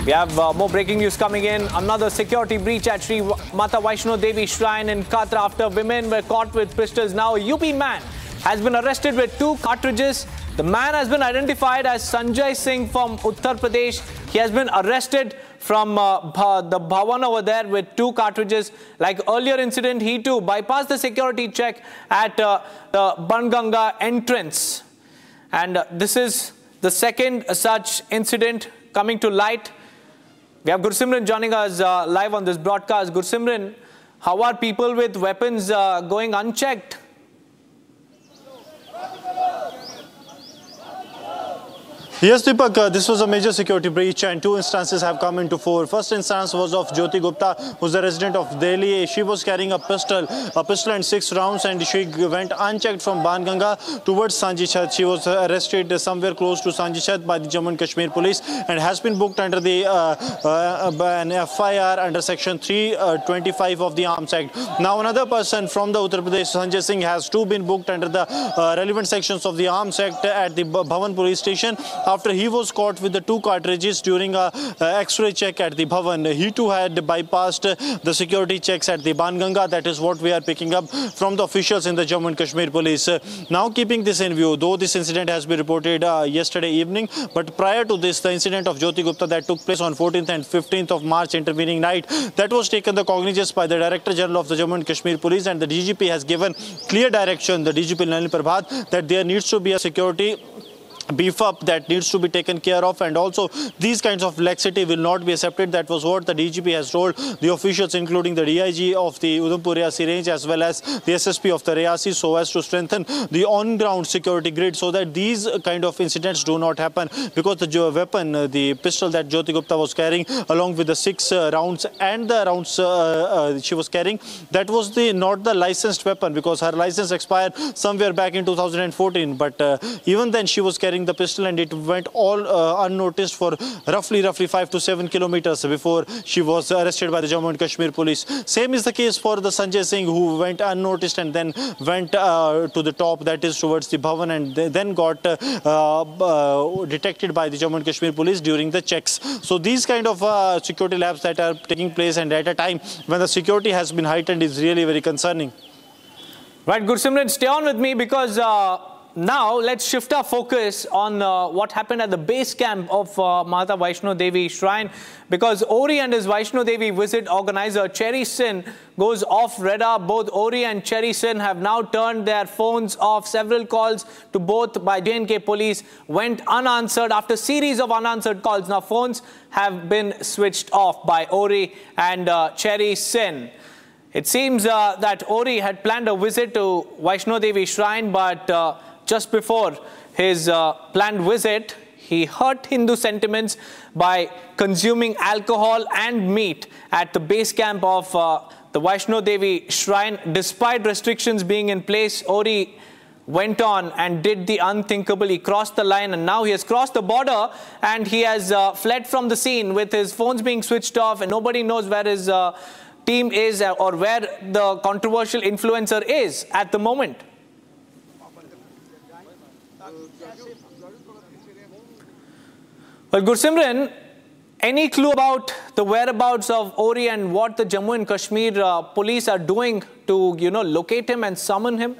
We have more breaking news coming in. Another security breach at Sri Mata Vaishno Devi Shrine in Katra after women were caught with pistols. Now a UP man has been arrested with 2 cartridges. The man has been identified as Sanjay Singh from Uttar Pradesh. He has been arrested from the Bhavan over there with 2 cartridges. Like earlier incident, he too bypassed the security check at the Banganga entrance. And this is the second such incident coming to light. We have Gursimran joining us live on this broadcast. Gursimran, how are people with weapons going unchecked? Yes, Deepak, this was a major security breach and 2 instances have come into fore. First instance was of Jyoti Gupta, who's a resident of Delhi. She was carrying a pistol and 6 rounds, and she went unchecked from Banganga towards Sanjichat. She was arrested somewhere close to Sanjichat by the Jammu and Kashmir police and has been booked under the an FIR under section 325 of the Arms Act. Now another person from the Uttar Pradesh, Sanjay Singh, has too been booked under the relevant sections of the Arms Act at the Bhavan police station after he was caught with the 2 cartridges during a X-ray check at the Bhavan. He too had bypassed the security checks at the Banganga. That is what we are picking up from the officials in the Jammu and Kashmir police. Now keeping this in view, though this incident has been reported yesterday evening, but prior to this, the incident of Jyoti Gupta that took place on 14th and 15th of March intervening night, that was taken the cognizance by the Director General of the Jammu and Kashmir police, and the DGP has given clear direction, the DGP Nalin Prabhat, that there needs to be a security beef up that needs to be taken care of, and also these kinds of laxity will not be accepted. That was what the DGP has told the officials, including the DIG of the Udhampur Riyasi range as well as the SSP of the Riyasi, so as to strengthen the on-ground security grid so that these kind of incidents do not happen, because the weapon, the pistol that Jyoti Gupta was carrying along with the 6 rounds and the rounds she was carrying, that was not the licensed weapon, because her license expired somewhere back in 2014, but even then she was carrying the pistol and it went all unnoticed for roughly 5 to 7 kilometers before she was arrested by the Jammu and Kashmir police. Same is the case for the Sanjay Singh, who went unnoticed and then went to the top, that is towards the Bhavan, and then got detected by the Jammu and Kashmir police during the checks. So these kind of security labs that are taking place and at a time when the security has been heightened is really very concerning. Right, Gursimran, stay on with me, because now let's shift our focus on what happened at the base camp of Mata Vaishno Devi Shrine, because Ori and his Vaishno Devi visit organizer Cherry Sin goes off radar. Both Ori and Cherry Sin have now turned their phones off. Several calls to both by J&K police went unanswered after series of unanswered calls. Now phones have been switched off by Ori and Cherry Sin. It seems that Ori had planned a visit to Vaishno Devi Shrine, but just before his planned visit, he hurt Hindu sentiments by consuming alcohol and meat at the base camp of the Vaishno Devi Shrine. Despite restrictions being in place, Ori went on and did the unthinkable. He crossed the line, and now he has crossed the border and he has fled from the scene with his phones being switched off, and nobody knows where his team is or where the controversial influencer is at the moment. Well, Gursimran, any clue about the whereabouts of Ori and what the Jammu and Kashmir police are doing to, locate him and summon him?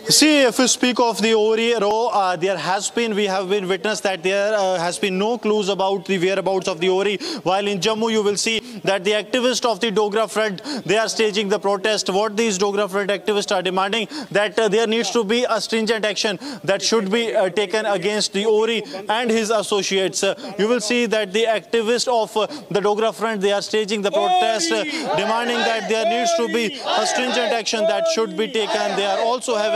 See, if we speak of the Ori row, we have been witnessed that there has been no clues about the whereabouts of the Ori. While in Jammu, you will see that the activists of the Dogra Front, they are staging the protest. What these Dogra Front activists are demanding, that there needs to be a stringent action that should be taken against the Ori and his associates. You will see that the activists of the Dogra Front, they are staging the protest, demanding that there needs to be a stringent action that should be taken. They are also having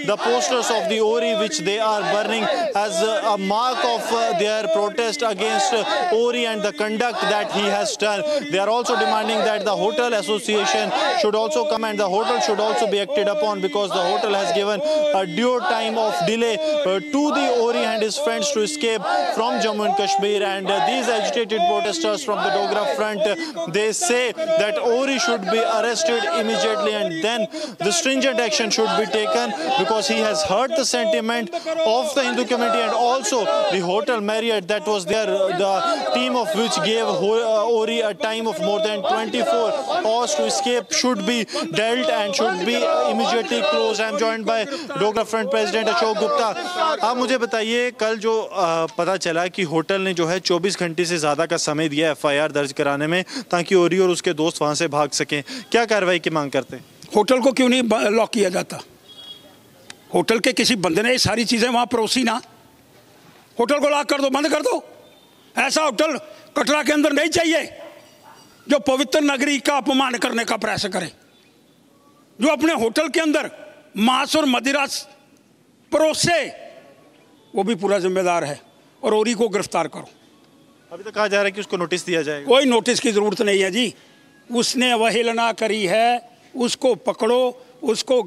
the posters of the Ori, which they are burning as a mark of their protest against Ori and the conduct that he has done. They are also demanding that the hotel association should also come and the hotel should also be acted upon, because the hotel has given a due time of delay to the Ori and his friends to escape from Jammu and Kashmir. And these agitated protesters from the Dogra Front, they say that Ori should be arrested immediately and then the stringent action should be taken taken because he has hurt the sentiment of the Hindu community, and also the Hotel Marriott that was there, the team of which gave Ori a time of more than 24 hours to escape, should be dealt and should be immediately closed. I am joined by Dogra Front President Ashok Gupta. आप मुझे बताइए, कल जो पता चला कि hotel ने जो है 24 घंटे से ज़्यादा का समय दिया FIR दर्ज कराने में ताकि ओरी और उसके दोस्त वहाँ से भाग सकें, क्या कार्रवाई की मांग करते हैं? होटल को क्यों नहीं लॉक किया जाता? होटल के किसी बंदे ने ये सारी चीज़ें वहाँ परोसी ना, होटल को लॉक कर दो, बंद कर दो। ऐसा होटल कटरा के अंदर नहीं चाहिए जो पवित्र नगरी का अपमान करने का प्रयास करे, जो अपने होटल के अंदर मांस और मदिरा परोसे, वो भी पूरा जिम्मेदार है। और ओरी को गिरफ्तार करो। अभी तो कहा जा रहा है कि उसको नोटिस दिया जाएगा। कोई नोटिस की जरूरत नहीं है जी, उसने अवहेलना करी है, उसको पकड़ो, उसको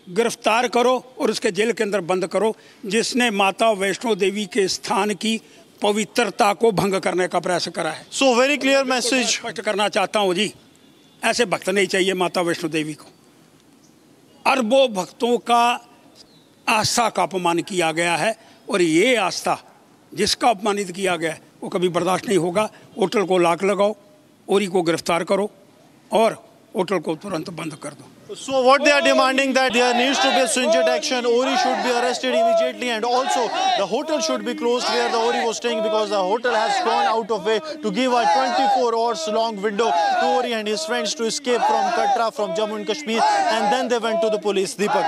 गिरफ्तार करो और उसके जेल के अंदर बंद करो, जिसने माता वैष्णो देवी के स्थान की पवित्रता को भंग करने का प्रयास करा है। सो वेरी क्लियर मैसेज स्पष्ट करना चाहता हूँ जी, ऐसे भक्त नहीं चाहिए माता वैष्णो देवी को। अरबों भक्तों का आस्था का अपमान किया गया है और ये आस्था जिसका अपमानित किया गया है वो कभी बर्दाश्त नहीं होगा। होटल को लॉक लगाओ, ओरी को गिरफ्तार करो और होटल को तुरंत बंद कर दो। So what they are demanding that there needs to be a stringent action. Ori should be arrested immediately, and also the hotel should be closed where the Ori was staying, because the hotel has gone out of way to give a 24 hours long window to Ori and his friends to escape from Katra, from Jammu and Kashmir, and then they went to the police. Deepak.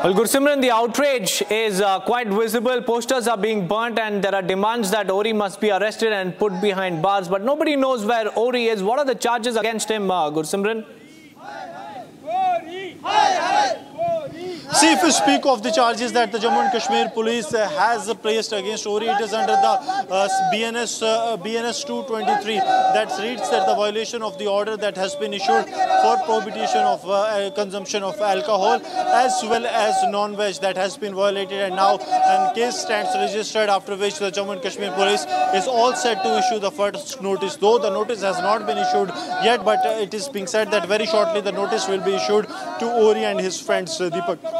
Well, Gursimran, the outrage is quite visible. Posters are being burnt and there are demands that Ori must be arrested and put behind bars. But nobody knows where Ori is. What are the charges against him, Gursimran? See, if we speak of the charges that the Jammu and Kashmir police has placed against Ori, it is under the BNS 223 that reads that the violation of the order that has been issued for prohibition of consumption of alcohol as well as non-veg, that has been violated, and now a case stands registered, after which the Jammu and Kashmir police is all set to issue the first notice. Though the notice has not been issued yet, but it is being said that very shortly the notice will be issued to Ori and his friends. Deepak.